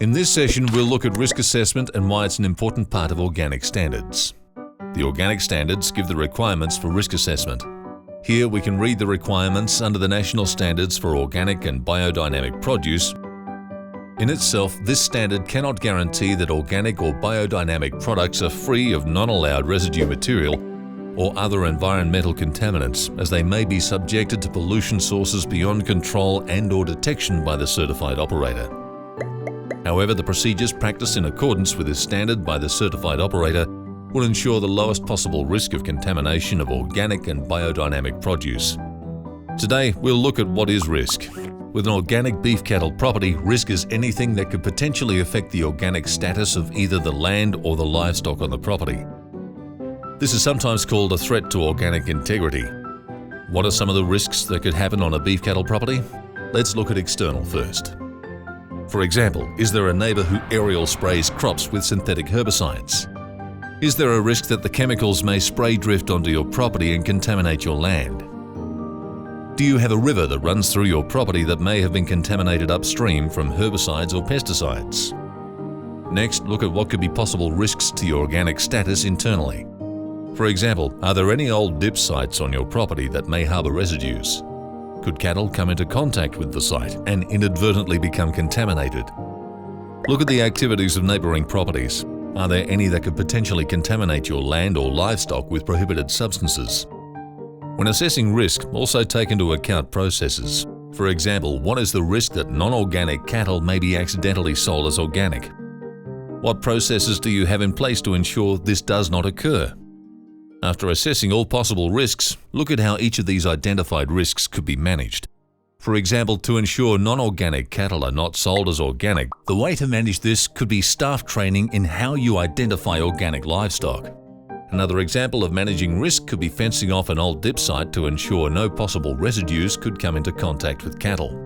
In this session, we'll look at risk assessment and why it's an important part of organic standards. The organic standards give the requirements for risk assessment. Here we can read the requirements under the National Standards for Organic and Biodynamic Produce. In itself, this standard cannot guarantee that organic or biodynamic products are free of non-allowed residue material or other environmental contaminants, as they may be subjected to pollution sources beyond control and/or detection by the certified operator. However, the procedures practiced in accordance with this standard by the certified operator will ensure the lowest possible risk of contamination of organic and biodynamic produce. Today, we'll look at what is risk. With an organic beef cattle property, risk is anything that could potentially affect the organic status of either the land or the livestock on the property. This is sometimes called a threat to organic integrity. What are some of the risks that could happen on a beef cattle property? Let's look at external first. For example, is there a neighbor who aerial sprays crops with synthetic herbicides? Is there a risk that the chemicals may spray drift onto your property and contaminate your land? Do you have a river that runs through your property that may have been contaminated upstream from herbicides or pesticides? Next, look at what could be possible risks to your organic status internally. For example, are there any old dip sites on your property that may harbor residues? Could cattle come into contact with the site and inadvertently become contaminated? Look at the activities of neighboring properties. Are there any that could potentially contaminate your land or livestock with prohibited substances? When assessing risk, also take into account processes. For example, what is the risk that non-organic cattle may be accidentally sold as organic? What processes do you have in place to ensure this does not occur? After assessing all possible risks, look at how each of these identified risks could be managed. For example, to ensure non-organic cattle are not sold as organic, the way to manage this could be staff training in how you identify organic livestock. Another example of managing risk could be fencing off an old dip site to ensure no possible residues could come into contact with cattle.